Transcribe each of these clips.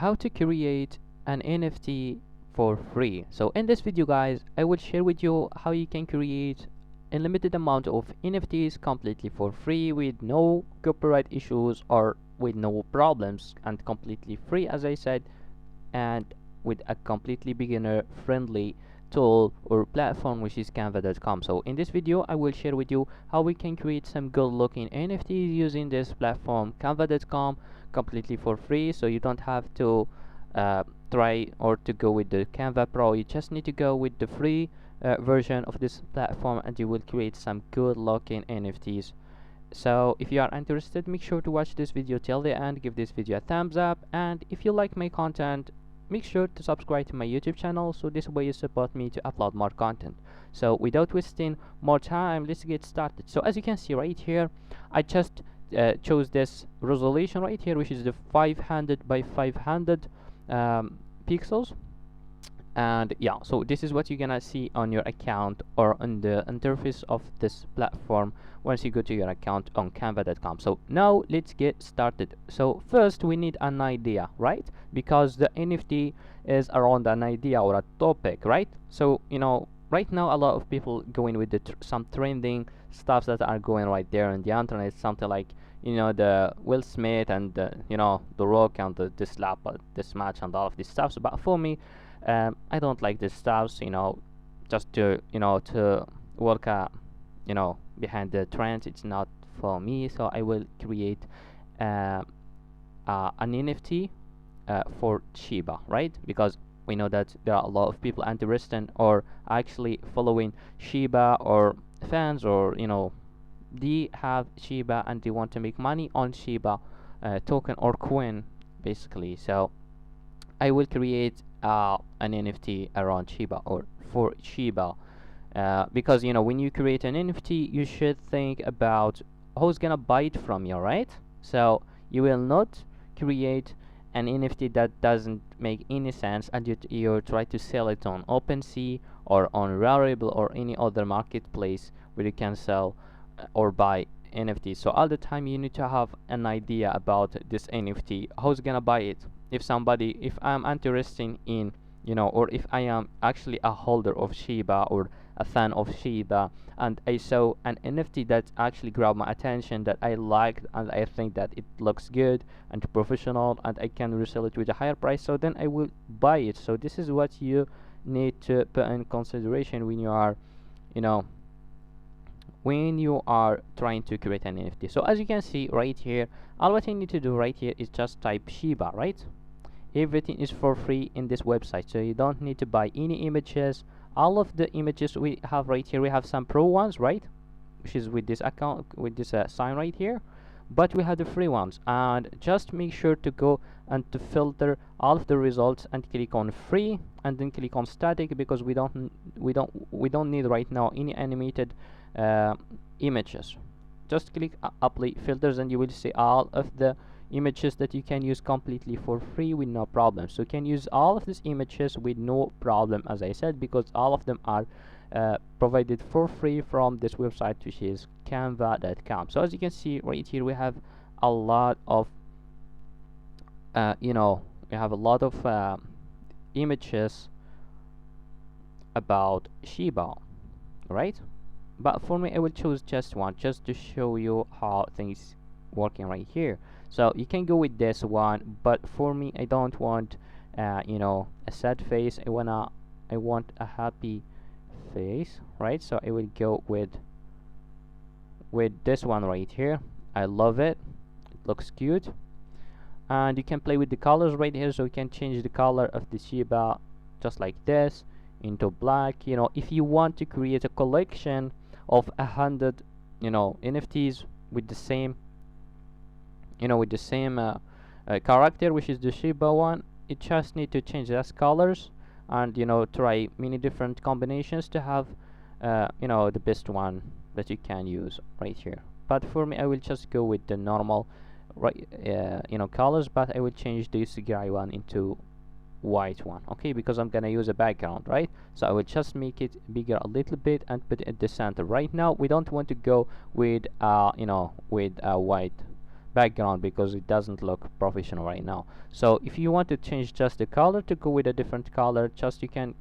how to create an NFT for free. So in this video guys, I will share with you how you can create a limited amount of NFTs completely for free with no copyright issues or with no problems, and completely free as I said, and with a completely beginner friendly tool or platform, which is canva.com. So in this video I will share with you how we can create some good looking NFTs using this platform canva.com completely for free. So you don't have to try or to go with the Canva Pro. You just need to go with the free version of this platform and you will create some good looking NFTs. So if you are interested, make sure to watch this video till the end, give this video a thumbs up, and if you like my content, make sure to subscribe to my YouTube channel, so this way you support me to upload more content. So without wasting more time, let's get started. So as you can see right here, I just chose this resolution right here, which is the 500 by 500 pixels. And yeah, so this is what you're gonna see on your account or on the interface of this platform once you go to your account on canva.com. So now let's get started. So first we need an idea, right? Because the NFT is around an idea or a topic, right? So you know, right now a lot of people going with the some trending stuffs that are going right there on the internet, something like, you know, the Will Smith and you know, the Rock and the slap this match and all of these stuffs. But for me, I don't like this stuff, you know, just to, you know, to work you know, behind the trends. It's not for me. So I will create an NFT for Shiba, right? Because we know that there are a lot of people interested or actually following Shiba, or fans, or you know, they have Shiba and they want to make money on Shiba token or coin basically. So I will create an NFT around Shiba or for Shiba, because you know, when you create an NFT you should think about who's gonna buy it from you, right? So you will not create an NFT that doesn't make any sense and you try to sell it on Opensea or on Rarible or any other marketplace where you can sell or buy NFTs. So all the time you need to have an idea about this NFT, who's gonna buy it. If I'm interested in, you know, or if I am actually a holder of Shiba or a fan of Shiba and I saw an NFT that actually grabbed my attention, that I liked and I think that it looks good and professional and I can resell it with a higher price, so then I will buy it. So this is what you need to put in consideration when you are, you know, when you are trying to create an NFT. So as you can see right here, all what you need to do right here is just type Shiba, right? Everything is for free in this website, so you don't need to buy any images. All of the images we have right here, we have some pro ones, right, which is with this account, with this sign right here, but we have the free ones. And just make sure to go and to filter all of the results and click on free and then click on static, because we don't need right now any animated images. Just click apply filters and you will see all of the images that you can use completely for free with no problem. So you can use all of these images with no problem, as I said, because all of them are provided for free from this website, which is canva.com. So as you can see right here, we have a lot of you know, we have a lot of images about Shiba, right? But for me I will choose just one, just to show you how things working right here. So you can go with this one, but for me I don't want you know, a sad face. I want a happy face, right? So I will go with this one right here. I love it, it looks cute. And you can play with the colors right here, so you can change the color of the Shiba just like this into black. You know, if you want to create a collection of 100, you know, NFTs with the same, you know, with the same character, which is the Shiba one, you just need to change those colors and, you know, try many different combinations to have you know, the best one that you can use right here. But for me I will just go with the normal, right, you know, colors, but I will change this gray one into white one, okay, because I'm gonna use a background, right? So I will just make it bigger a little bit and put it at the center. Right now we don't want to go with you know, with white background because it doesn't look professional right now. So if you want to change just the color to go with a different color, just you can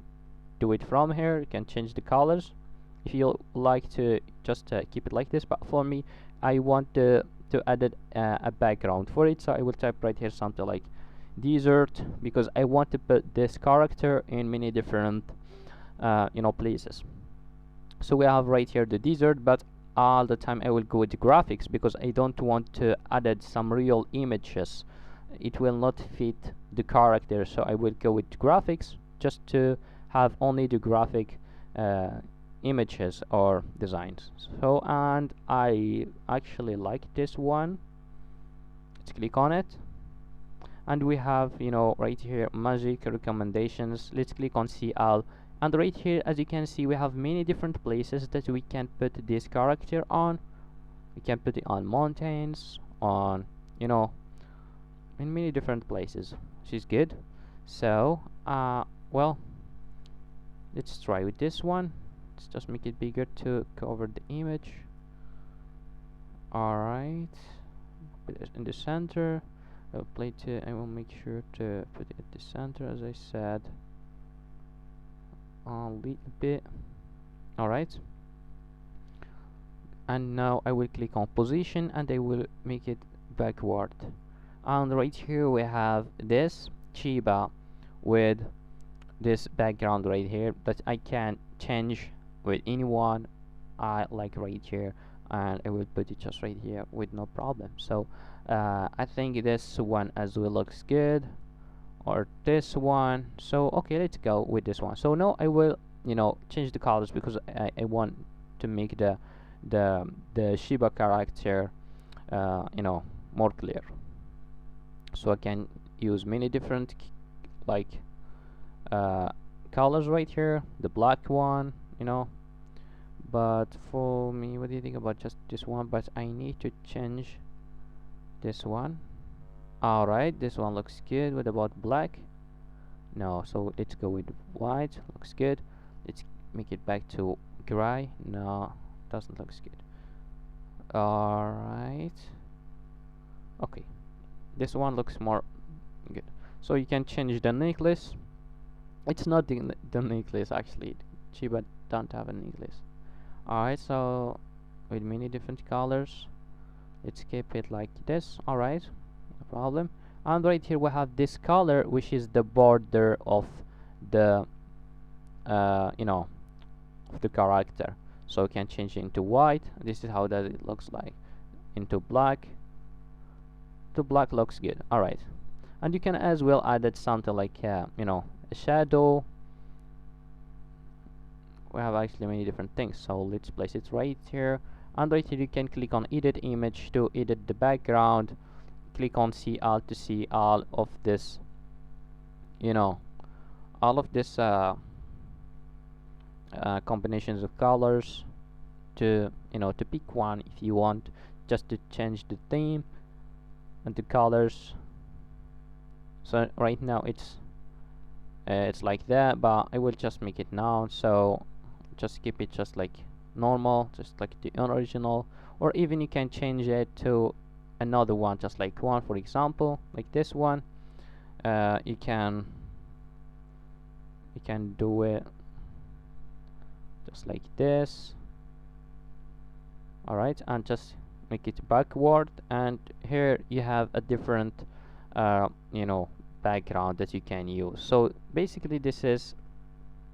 do it from here. You can change the colors if you like to just keep it like this, but for me I want to add a background for it, so I will type right here something like desert, because I want to put this character in many different places. So we have right here the desert, but all the time I will go with the graphics because I don't want to add some real images. It will not fit the character, so I will go with graphics just to have only the graphic images or designs. So, and I actually like this one. Let's click on it, and we have right here magic recommendations. Let's click on see all, and right here as you can see we have many different places that we can put this character on. We can put it on mountains, on in many different places, which is good. So well, let's try with this one. Let's just make it bigger to cover the image. Alright, put it in the center. I will make sure to put it at the center, as I said, a little bit. Alright, and now I will click on position and I will make it backward. And right here we have this Chiba with this background right here that I can change with anyone I like right here, and I will put it just right here with no problem. So I think this one as well looks good, or this one. So okay, let's go with this one. So now I will change the colors because I want to make the Shiba character more clear. So I can use many different colors right here, the black one, but for me, what do you think about just this one? But I need to change this one. Alright, this one looks good. What about black? No, so let's go with white. Looks good. Let's make it back to gray. No, doesn't look good. Alright, okay, this one looks more good. So you can change the necklace. It's not the necklace actually. Chiba don't have a necklace. Alright, so with many different colors, let's keep it like this. Alright, no problem. And right here we have this color, which is the border of the of the character. So you can change it into white. This is how that it looks like. Into black. The black looks good. Alright, and you can as well add something like a shadow. We have actually many different things, so let's place it right here. And right here you can click on edit image to edit the background. Click on see all to see all of this all of this combinations of colors, to to pick one if you want, just to change the theme and the colors. So right now it's like that, but I will just make it now, so just keep it just like normal, just like the original, or even you can change it to another one, just like one, for example, like this one. You can do it just like this. Alright, and just make it backward, and here you have a different background that you can use. So basically this is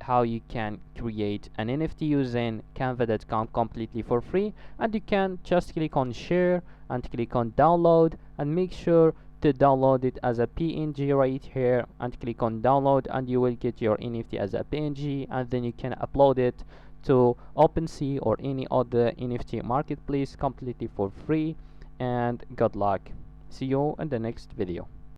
how you can create an NFT using canva.com completely for free, and you can just click on share and click on download, and make sure to download it as a PNG right here, and click on download, and you will get your NFT as a PNG, and then you can upload it to Opensea or any other NFT marketplace completely for free. And good luck. See you in the next video.